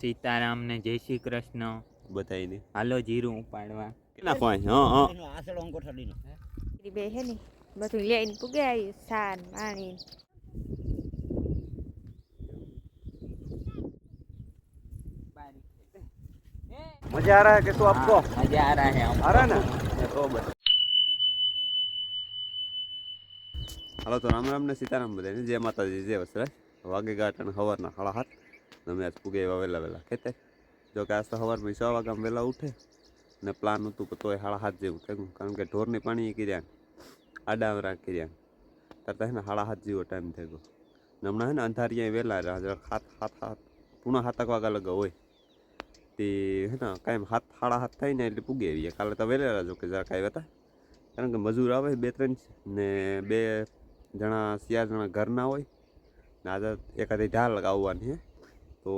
સીતારામ ને જય શ્રી કૃષ્ણ બતાવી દે હાલો જીરું ઉપાડવા નાખો હા બે હે ને બધું લઈને પૂગે આવી સાન પાણી મજા આ રહા है कि तो आपको મજા આ રહા હે आ रहा है ना तो बस હાલો તો રામ રામ ને સીતારામ બધાને જય માતાજી જય વસરાજ વાગે ગાંઠ અને સવારના 7:30 અમે આજ પૂગે એવા વહેલા ખેતે જો કે આજ તો સવારમાં 6 વાગ્યા વહેલા ઉઠે ને પ્લાન હતું કે તોય 7:30 જેવું થયું કારણ કે ઢોરની પાણી કર્યા આડા રાખી રહ્યા તરતા હે ને 7:30 જેવો ટાઈમ થઈ ગયો ને હમણાં હે ને અંધારિયા વહેલા રહ્યા 7 પૂણા 7 વાગ્યા લગા હોય તે હે ને કાંઈ 7:30 થાય ને એટલે પૂગે આવીએ કાલે તો વહેલા જો કે જરા કાંઈ હતા કારણ કે મજૂર આવે 2-3 ને 2 જણા 4 જણા ઘરના હોય ને આજે એકાદી ઢાલ આવવાની છે તો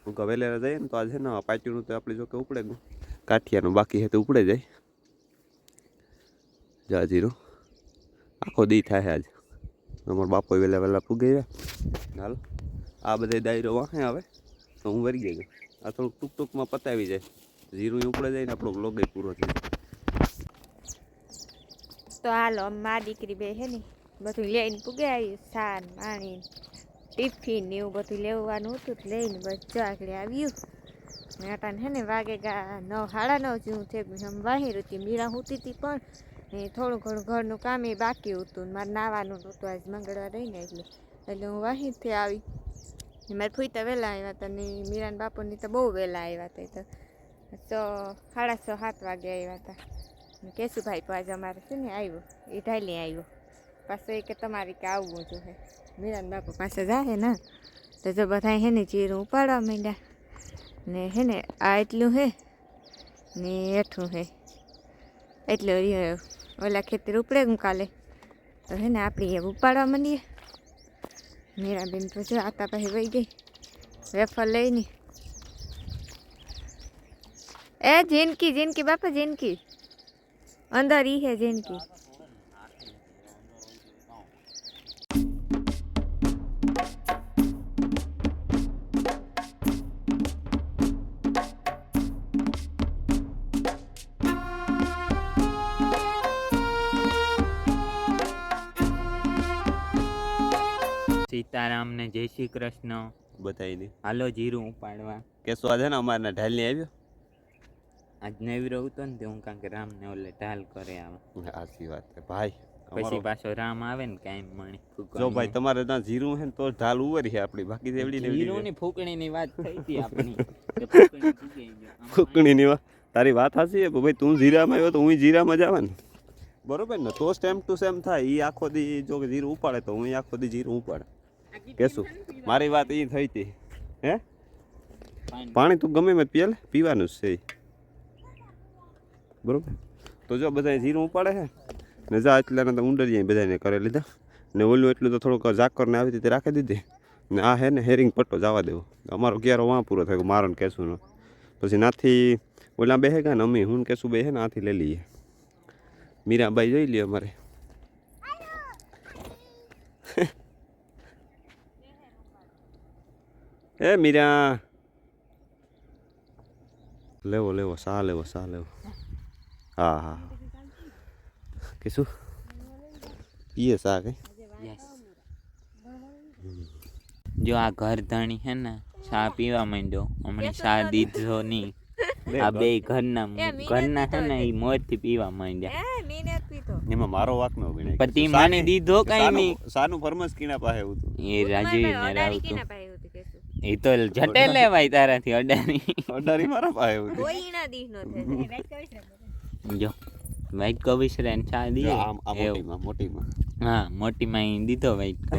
હું કે વહેલા જઈએ ને તો આજે છે ને પાટીનું તો આપણે જો કે ઉપડે ગયું કાઠિયાનું બાકી છે તો ઉપડે જાય જાજીરું આખો દી થાય આજ અમારા બાપો વહેલા પૂગી ગયા હાલ આ બધા દાયરો વાહે આવે તો હું વરી ગયો આ થોડુંક ટૂંકમાં પતાવી જાય જીરું ઉપડે જાય ને આપણો બ્લોગ પૂરો થઈ તો હાલો મા દીકરી બે હે ને બધું લઈને પૂગે આવી સાન પાણી ટિફિન ને એવું બધું લેવાનું હતું લઈને બધું આગળ આવ્યું મેટાને હે ને વાગે ગા 9:30 જેવું થયું આમ વાહી હતી મીરા હોતી હતી પણ ને થોડું ઘણું ઘરનું કામ એ બાકી હતું મારે નાવાનું નહોતું આજ મંગળવાર રહીને એટલે હું વાહીથી આવી મારે ફૂઈતા વહેલા આવ્યા હતા ને મીરાન બાપુની તો બહુ વહેલા આવ્યા હતા તો 6:30-7 વાગે આવ્યા હતા કેશુભાઈ તો આજે અમારે છે ને આવ્યો એ ઢાલી આવ્યો પાછો એ કે તમારે કે આવવું જોઈએ મીરાન બાપુ પાસે જાય ને તો જો બધા હે ને જીરું ઉપાડવા માંડ્યા ને હે ને આ એટલું હે ને હેઠું હે એટલે ઓલા ખેતર ઉપડે હું કાલે તો હે ને આપણી એ ઉપાડવા માંડીએ મીરાબેન તો જો આતા પાસે વહી ગઈ વેફર લઈને એ જિંદગી બાપા જિંદગી અંદર ઈ હે જિંદગી સીતારામ ને જય શ્રી કૃષ્ણ બતાવી દે હાલો જીરું ઉપાડવા કેસો આજે ને અમારના ઢાલની આવ્યો આજ નવી રહું તો ને તે હું કારણ કે રામ ને ઓલે ઢાલ કરે આવે સાચી વાત છે ભાઈ પછી પાછો રામ આવે ને કાંઈ મણી જો ભાઈ તમારે ત્યાં જીરું છે ને તો ઢાલ ઉવરી છે આપણી બાકી એવડી જીરું ની ફૂકણી ની વાત થઈ હતી આપણી ફૂકણીની વાત તારી વાત સાચી છે ભાઈ તું જીરામાં આવ્યો તો હું જીરામાં જ આવે ને બરોબર ને તો સેમ ટુ સેમ થાય એ આખો દી જો કે જીરું ઉપાડે તો હું આખો દી જીરું ઉપાડે કેશું મારી વાત એ થઈ હતી હે પાણી તું ગમે મેં પીવાનું જ છે બરોબર તો જો બધા જીરું ઉપાડે છે ને જા એટલાને તો ઊંડરિયા બધાને કરી લીધા ને ઓલું એટલું તો થોડુંક ઝાકરને આવી રીતે રાખી દીધી ને આ હે ને હેરિંગ પટ્ટો જવા દેવો અમારો ક્યારો વાં પૂરો થયો મારો ને કેશુંનો પછી નાથી ઓલા બેહે ગયા ને અમે હું કેશું બે હે ને આથી લઈ લઈએ મીરાબાઈ જોઈ લ્યો અમારે એ મીરા લેવો સા લેવો હા કે શું પીએ સા કે જો આ ઘર ધણી હે ને ચા પીવા માંડ્યો હમણાં ચા દીધો નહીં આ બે ઘરના છે ને એ મોજ થી પીવા માંડ્યા એમાં મારો વાક ન ગણાય પણ તી મને દીધો કઈ નહીં સાનું ફરમસ કીના પાસે એવું એ રાજીવ ને રાવતું એ તો જટે લેવાય તારાથી અડારી મારા પાસે એવું જો વાઈટ કવિશ રે ચા દી મોટીમાં હા મોટીમાં દીધો વાઈટ કો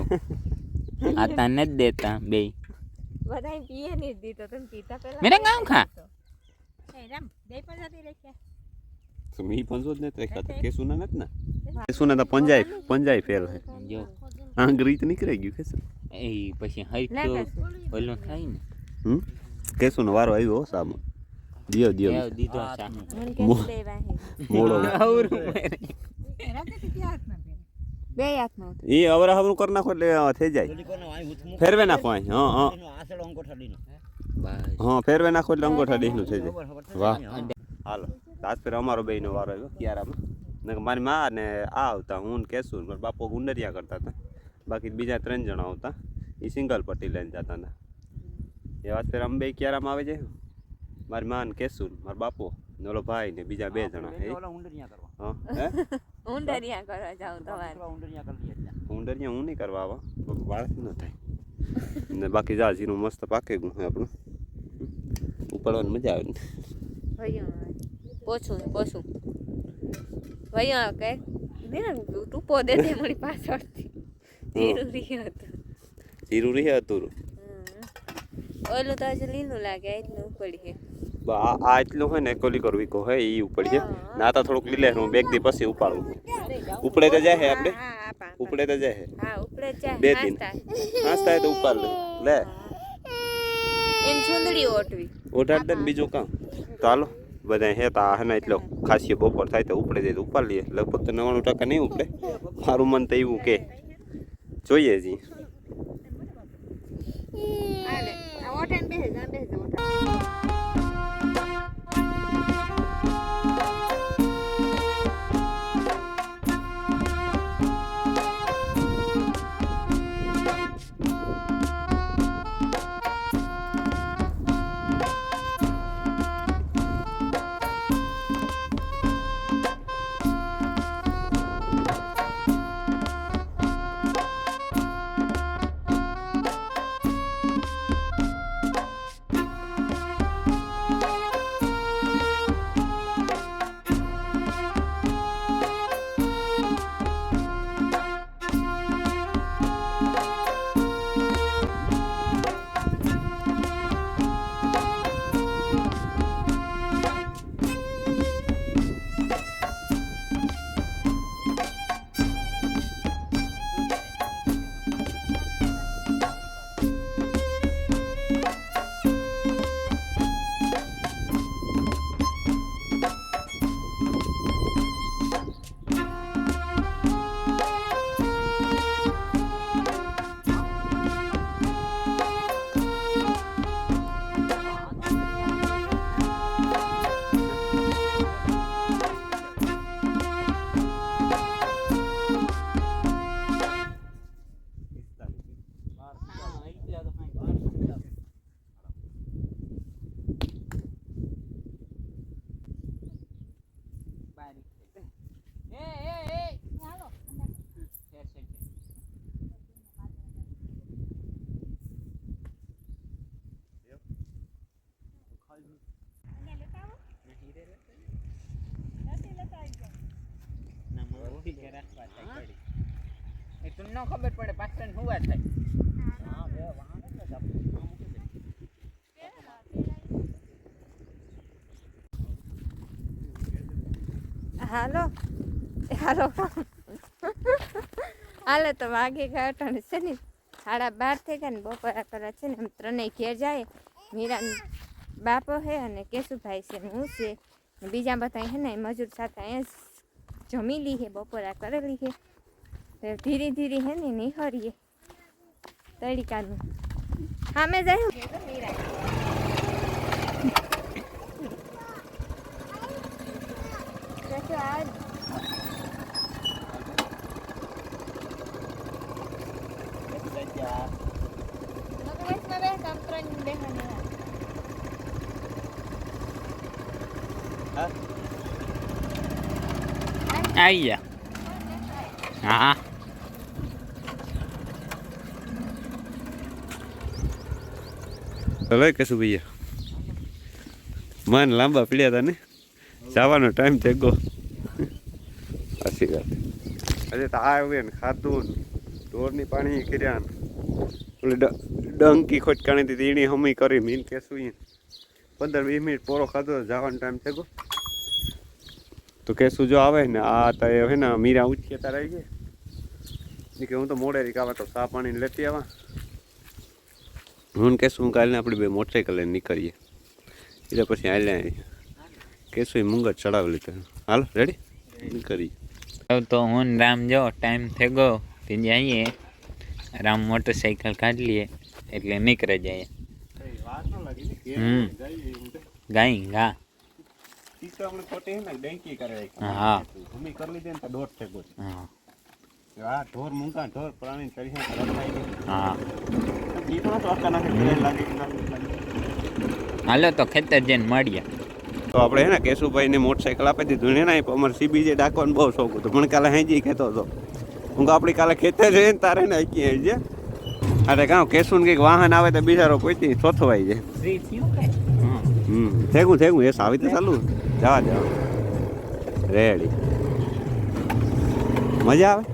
આ તા નથી દેતા બે બધાય પીએ ની દીધો તમે પીતા પહેલા મેરે ગામ ખા રામ બે પણ સાથે રાખ્યા મી પંજો જ નથી રાખ્યા કેસુના નથી ને કેસુના તો પંજાઈ ફેલ હે જો આંગરી તો નીકળી ગયું કેસુ એ પછી હઈટ તો ઓલું થાય ને કેસુનો વારો આવ્યો સામો દિયો દીધો ચા મોડો બે હાથમાં એ અવરા હવરું કરી નાખો એટલે થઈ જાય ફેરવે નાખો હા બસ હા ફેરવે નાખો એટલે અંગોઠા દેહનું થઈ જાય વાહ હાલો આજ ફેર અમારો બેયનો વારો આવ્યો કિયારામાં ને મારી માં ને આ આવતા હું ને કેશું મારા બાપો ગુંડરિયા કરતા હતા બાકી બીજા 3 જણા આવતા એ સિંગલ પટ્ટી લઈને જતા હતા એ વાત ફેર અમે બે કિયારામાં આવે જાય મારી માં ને કેશું મારા બાપો ને ઓલો ભાઈ ને બીજા 2 જણા હા હે ઊંડરિયા કરવા જાવ તમારે ઊંડરિયા હું નહીં કરવા આવા બાળક ન થાય ને બાકી જા જીરું મસ્ત પાકે ગયું આપણું ઉપાડવાની મજા આવે ને પોછું વયો કે ટૂપો દે દે મારી પાછળથી જીરું રહી હતું ઓલું તો હજી લીલું લાગે એટલું ઉપડી આ એટલું હોય ને કોલી કરવી કો હોય એ ઉપડી છે ને આ તો થોડુંક લીલે હું બેગ દી પછી ઉપાડું ઉપડે તો જાય આપણે ઉપડે તો જાય હા ઉપડે જાય 2 દિન નાસ્તા તો ઉપાડ લે એમ સુંદરી ઓટવી ઓઢાડ દે બીજું કામ તો હાલો બધા હે તા હે ને એટલો ખાસી બપોર થાય તો ઉપડે જાય તો ઉપાડ લઈએ લગભગ તો 99% નહીં ઉપડે મારું મન તો એવું કે જોઈએ જી હાલે આ ઓઠાને બેસે ઓઠા નો ખબર પડે પાછળ હું વાત થાય હાલો હાલો હાલો તો વાગે કાઢવાનું છે ને 12:30 થઈ ગયા ને બપોરા કરવા છે ને એમ 3 ઘેર જાય મીરા બાપો હે અને કેશુભાઈ છે હું છે બીજા બધા હે ને મજૂર સાથે અહીંયા જમી લી હે બપોરા કરેલી હે ધીરે ધીરે હે ને નિહરીએ તડીકાનું સામે જાય મીરા આવી જા હા હલો કેશું ભૈયા મન લાંબા પીડ્યા હતા ને જવાનો ટાઈમ થઈ ગયો સાચી વાત અરે તો આવ્યું ને ખાધું ઢોરની પાણી કર્યા ઓલી ડંકી ખોટકાણી હતી એની હમી કરી મીન કેશું 15-20 મિનિટ પોરો ખાધો જવાનો ટાઈમ થઈ ગયો તો કેશું જો આવે ને આ તો હે ને મીરા ઉચકેતા રહી ગયા કે હું તો મોડેરી કાવા તો ચા પાણી લેતી આવા હું કેશું કાલે આપણે બે મોટરસાઇકલ લઈને નીકળીએ એટલે પછી હાલ્યા કેશું મુંગત ચડાવી લીધા હાલો રેડી નીકળીએ તો હું રામ જો ટાઈમ થઈ ગયો તે જઈએ રામ મોટરસાઇકલ કાઢ લઈએ એટલે નીકળે જાય વાત ન લાગી હમ. ગાય ગા ઈ તો આપણે ખોટી હે ને ડેંકી કરે હા. ભૂમિ કરી લીધી ને તો દોઢ છે ગોળ હા આ ઢોર મૂંગા ઢોર પ્રાણી કરી છે રખાઈ ગઈ હા ઈ તો અક્કા નાખે કરે લાગે કે ના હાલો તો ખેતર જઈને મળીએ તો આપણે હે ને કેશુભાઈ ને મોટરસાઇકલ આપી દીધું ને ના અમારે સીબીજે ડાકવાનું બહુ શોખ હતો મને કાલે હાંજી કહેતો હતો હું આપણી કાલે ખેતર જઈને તારે ને આખી આવી છે અરે કાં કેશું કંઈક વાહન આવે તો બિચારો કોઈ ચોથવાઈ જાય થેગું થેગું એ આવી તો ચાલુ જવા દેવા રેડી મજા આવે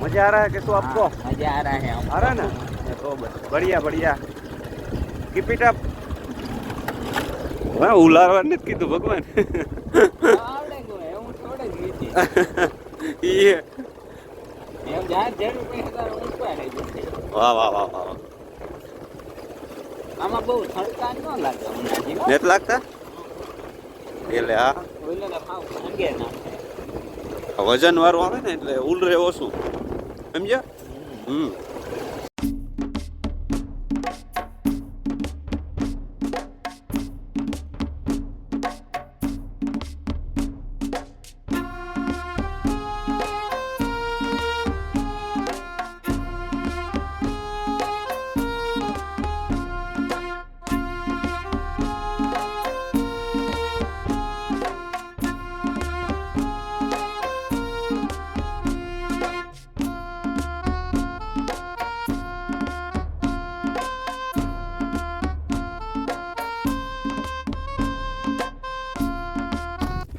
મજા આ રહા કે શું આપકો મજા આ રહા હે आ रहा ना तो बस बढ़िया बढ़िया कीप इट अप વાહ ઉલારવા નથી કીધું ભગવાન આવડે ગયો હું થોડે જ નીચે ઈ એમ જા જરૂર પૈસા ઉપર રહી જશે વાહ વાહ વાહ વાહ આમાં બહુ થડકા ન લાગે ઉનાજી નથી લાગતા એટલે હા ઓલે તો ખાવ અંગે ના વજન વાળું આવે ને એટલે ઉલરે ઓછું સમજ્યા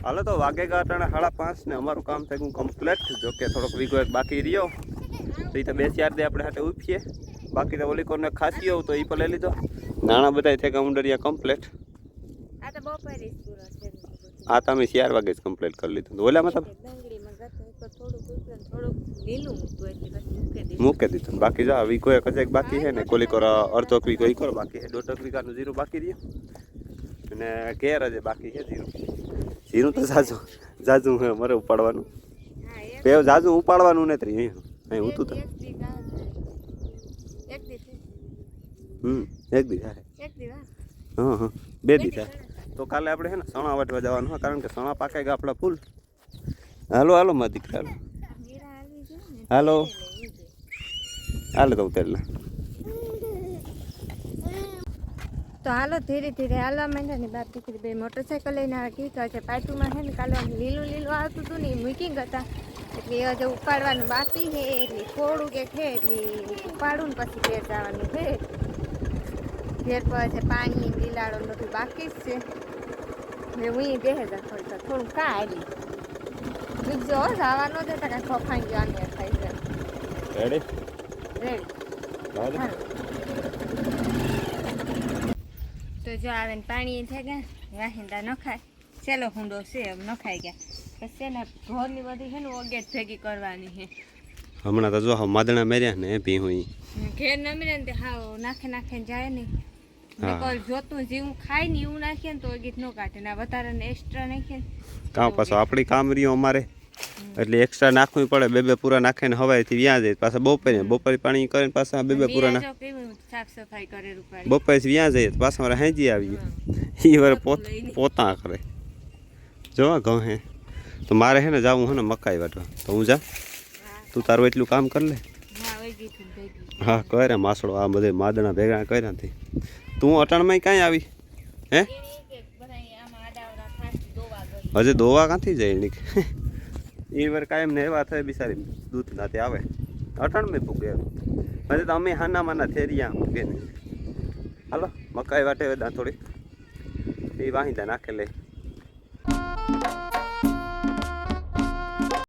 હાલો તો વાગેગા અટાણે 5:30 ને અમારું કામ થઈ ગયું કમ્પ્લીટ જો કે થોડોક વીગો એક બાકી રહ્યો તો એ તો 2-4 દે આપણે હાથે ઉઠીએ બાકી તો ઓલી કોને ખાસી હોવ તો એ પણ લઈ લીધો નાણા બધા થઈ ગયા ઉંડરિયા કમ્પ્લીટ આ તો બપોરે જ પૂરો છે આ તમે 4 વાગે જ કમ્પ્લીટ કરી લીધું ઓલામાં તમે ડંગળીમાં ગતો તો થોડુંક લીલું મૂકતું એટલે પછી મૂકી દીધું બાકી જો વીગો એક જ એક બાકી છે ને કોલી કોર અડધો વીગો ઈ કરો બાકી છે 1.5 વીઘાનું જીરું બાકી રહ્યું અને ઘેર જ બાકી છે જીરું તો જાજુ હે મારે ઉપાડવાનું પેવ જાજુ ઉપાડવાનું નથી અહીં હું તો એક દી એક દી હા 2 દી થાય તો કાલે આપણે છે ને સણા વાટવા જવાનું હોય કારણ કે સણા પાકે ગયા આપણા ફૂલ હાલો મારા દીકરા હાલો તો ઉતારી લે તો હાલો ધીરે ધીરે હાલવા માંડ્યા ને બાપ દીકરી બે મોટરસાઇકલ લઈને આવે કી કહે છે પાટુમાં છે ને કાલે લીલું આવતું હતું ને એ મૂકી હતા એટલે એ હજુ ઉપાડવાનું બાકી છે એટલે થોડુંક એક છે એટલે ઉપાડું ને પછી ઘેર જવાનું છે ઘેર પર છે પાણી લીલાડો બધું બાકી જ છે ને હું બેસે જા થોડું કાં આવી બીજો જવાનો છે તો કાંઈ ખોફાઈ ગયો આને થાય છે રેડી તો જો આવે ને પાણી થઈ ગયા વાહિંદા નખાય સેલો હુંડો છે એમ નખાઈ ગયા પછી ને ઢોરની બધી છે ને ઓગેટ ભેગી કરવાની છે હમણાં તો જો માદણા મેર્યા ને ભી હું ઘેર નમીને ને હાવ નાખે જાય નહીં કોલ જોતું જીવું ખાય ને એવું નાખીએ ને તો ઓગીટ ન કાઢે ને વધારે ને એક્સ્ટ્રા નાખીએ કામ પાછું આપણી કામ રહ્યું અમારે એટલે એક્સ્ટ્રા નાખવું પડે બે પૂરા નાખે ને હવાઈથી વ્યાં જાય પાછા બપોરે પાણી કરીને પાછા બે પૂરા સાફ સફાઈ કરે રૂપાળી બપોરે વ્યાં જઈએ તો પાછા મારે હાંજી આવીએ એ વાર પોતા કરે જોવા ઘઉં હે તો મારે હે ને જાવું હે ને મકાઈ વાટવા તો હું જા તું તારું એટલું કામ કર લે હા કરે માસડો આ બધે માદણા ભેગા કર્યા નથી તું અટાણમાં ક્યાંય આવી હે હજે દોવા ક્યાંથી જાય એની એ વાર કાયમ ને એવા થાય બિચારી દૂધ નાથી આવે અટાણ મેં પૂગે હજે તો અમે હાના માના થેરિયા પૂગે ને હાલો મકાઈ વાટે વેદા થોડી એ વાહિંદા નાખે લે